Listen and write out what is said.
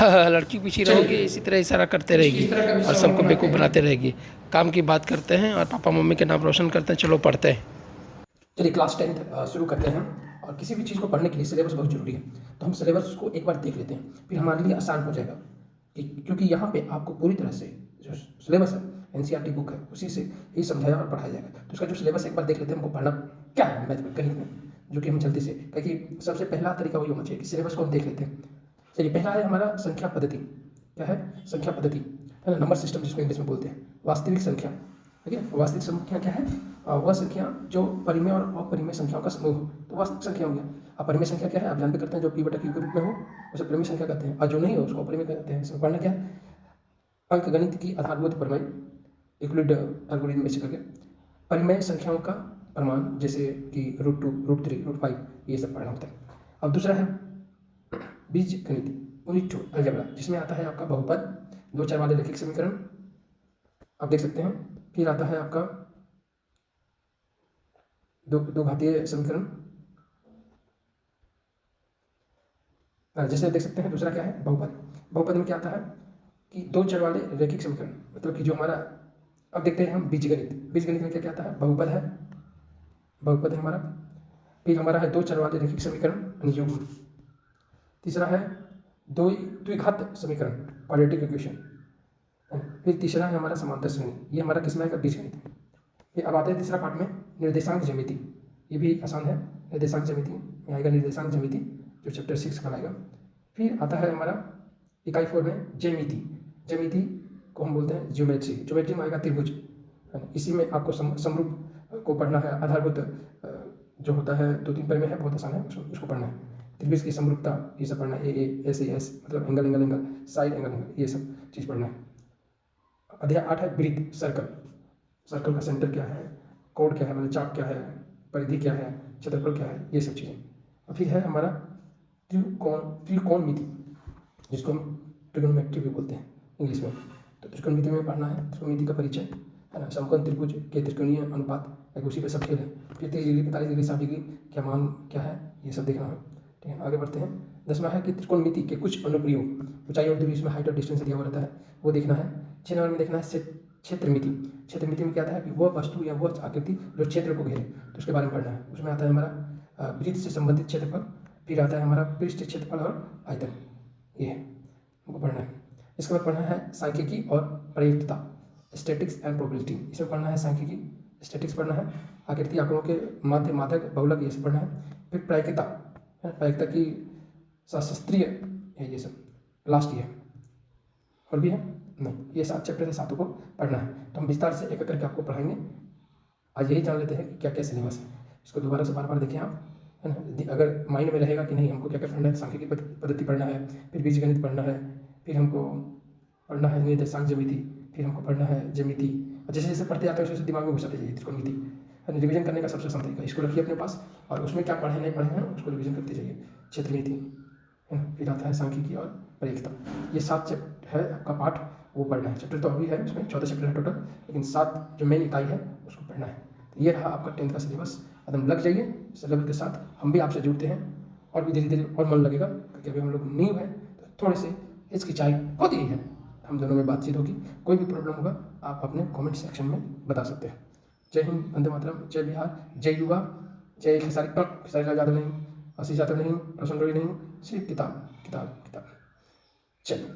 लड़की पीछे रहोगे इसी तरह इशारा करते रहेगी और सबको बेवकूफ़ बनाते रहेगी। काम की बात करते हैं और पापा मम्मी के नाम रोशन करते हैं। चलो पढ़ते हैं। चलिए क्लास 10th शुरू करते हैं। और किसी भी चीज़ को पढ़ने के लिए सिलेबस बहुत ज़रूरी है। तो हम सिलेबस को एक बार देख लेते हैं, फिर हमारे लिए आसान हो जाएगा क्योंकि यहाँ पे आपको पूरी तरह से जो सिलेबस है, एनसीईआरटी बुक है, उसी से ही समझाया और पढ़ाया जाएगा। तो उसका जो सिलेबस एक बार देख लेते हैं, हमको पढ़ना क्या है मैथ में, गणित में, जो कि हम जल्दी से, क्योंकि सबसे पहला तरीका वही होना चाहिए कि सिलेबस को हम देख लेते हैं। चलिए पहला है हमारा संख्या पद्धति। क्या है? संख्या पद्धति है ना, नंबर सिस्टम जिसको इंग्लिश में बोलते हैं। वास्तविक संख्या, ठीक है। वास्तविक संख्या क्या है? वह संख्या जो परिमेय और अपरिमेय संख्याओं का समूह हो, तो वास्तविक संख्या हो गया। अपरिमेय संख्या क्या है? आप जानते करते हैं, जो p बटा q के रूप में हो उसे परिमेय संख्या कहते हैं, और जो नहीं हो उसको अपरिमेय कहते हैं। इसमें पढ़ना क्या है? अंक गणित की आधारभूत प्रमेय, यूक्लिड एल्गोरिथम बेसिक करके परिमेय संख्याओं का प्रमाण, जैसे कि √2, √3, √5, ये सब पढ़ना होता है। अब दूसरा है बीज गणित, यूनिट 2 अलजेब्रा, जिसमें आता है आपका बहुपद, दो चर वाले रैखिक समीकरण, आप देख सकते हैं। फिर आता है आपका दो घातीय समीकरण, जैसे देख सकते हैं। दूसरा क्या है? बहुपद। बहुपद में क्या आता है कि दो चर वाले रैखिक समीकरण, मतलब कि जो हमारा, अब देखते हैं हम बीजगणित। बीजगणित में क्या क्या आता है? बहुपद है, बहुपद है हमारा। फिर हमारा है दो चर वाले रैखिक समीकरण, युग्म। तीसरा है दो द्विघात समीकरण, क्वाड्रेटिक इक्वेशन। फिर तीसरा है हमारा समांतर श्रेणी, ये हमारा किसमें आएगा? बीजगणित में। फिर अब आते हैं तीसरा पार्ट में, निर्देशांक ज्यामिति। ये भी आसान है, निर्देशांक ज्यामिति में आएगा, निर्देशांक ज्यामिति जो चैप्टर 6 का आएगा। फिर आता है हमारा इकाई 4 में ज्यामिति। ज्यामिति को हम बोलते हैं ज्योमेट्री। ज्योमेट्री में आएगा त्रिभुज, है ना। इसी में आपको समरूप को पढ़ना है। आधारभूत जो होता है 2-3 परिमेय है, बहुत आसान है, उसको पढ़ना है। त्रिभुज की समरूपता, ये सब पढ़ना है। एस मतलब angle angle angle, side angle angle, ये सब चीज़ पढ़ना है। अध्याय 8 है वृत्त, सर्कल। सर्कल का सेंटर क्या है, कोण क्या है, मतलब चाप क्या है, परिधि क्या है, क्षेत्रफल क्या है, ये सब चीज़ें। और फिर है हमारा त्रिकोणमिति, जिसको हम ट्रिगोनोमेट्री भी बोलते हैं इंग्लिश में। तो त्रिकोणमिति में पढ़ना है, त्रिकोणमिति का परिचय, है ना। समकोण त्रिभुज के त्रिकोणीय अनुपात, एक उसी पे सब खेल है। फिर 30 डिग्री, 45 डिग्री, 60 डिग्री क्या मान क्या है, ये सब देखना है, ठीक है। आगे बढ़ते हैं। 10वां है कि त्रिकोणमिति के कुछ अनुप्रयोग, ऊंचाई और दूरी, इसमें हाइट और डिस्टेंस दिया हुआ रहता है, वो देखना है। 6 नंबर में देखना है क्षेत्रमिति। क्षेत्रमिति में क्या आता है कि वह वस्तु या वह आकृति जो क्षेत्र को घेरे, तो उसके बारे में पढ़ना है। उसमें आता है हमारा वृत्त से संबंधित क्षेत्रफल, फिर आता है हमारा पृष्ठ क्षेत्रफल और आयतन, ये हमको पढ़ना है। इसके बाद पढ़ना है सांख्यिकी और प्रयुक्तता, स्टैटिक्स एंड प्रोबेबिलिटी। इसमें पढ़ना है सांख्यिकी, स्टैटिक्स पढ़ना है, आकृति आंकड़ों के माध्य, मादक, बहुलक, ये सब पढ़ना है। फिर प्रायिकता, प्रायिकता की शास्त्रीय है, ये सब लास्ट ईयर। और भी है नहीं, ये 7 चैप्टर है, सातों को पढ़ना है। तो हम विस्तार से एक करके आपको पढ़ाएंगे। आज यही जान लेते हैं कि क्या क्या सिलेबस है। इसको दोबारा से बार बार देखें आप, है ना। अगर माइंड में रहेगा कि नहीं हमको क्या क्या पढ़ना है, सांख्यिकी पद्धति पढ़ना है, फिर बीजगणित पढ़ना है, फिर हमको पढ़ना है निर्देशांक ज्यामिति, फिर हमको पढ़ना है ज्यामिति। और जैसे जैसे पढ़ते जाते हैं वैसे दिमाग में घुसाते जाइए त्रिकोणमिति। रिवीजन करने का सबसे आसान तरीका, इसको रखिए अपने पास, और उसमें क्या पढ़े नहीं पढ़े हैं उसको रिवीजन करते जाइए। क्षेत्रमिति, है ना। फिर आता है सांख्यिकी और प्रयुक्तता। ये 7 चैप्टर है आपका पाठ, वो पढ़ना है। चैप्टर तो अभी है, उसमें 14 चैप्टर है टोटल, लेकिन 7 जो मेन इकाई है उसको पढ़ना है। तो ये रहा आपका 10th का सिलेबस। एकदम लग जाइए सिलेबस के साथ। हम भी आपसे जुड़ते हैं और भी धीरे धीरे और मन लगेगा, क्योंकि अभी हम लोग न्यू है, तो थोड़े से हिचकिचाई होती ही है। हम दोनों में बातचीत होगी, कोई भी प्रॉब्लम होगा आप अपने कमेंट सेक्शन में बता सकते हैं। जय हिंद, वंदे मातरम, जय बिहार, जय युवा, जय खेसारी लाल यादव नहीं, आशीष यादव नहीं, रोशन रोई नहीं, सिर्फ किताब किताब किताब। चलिए।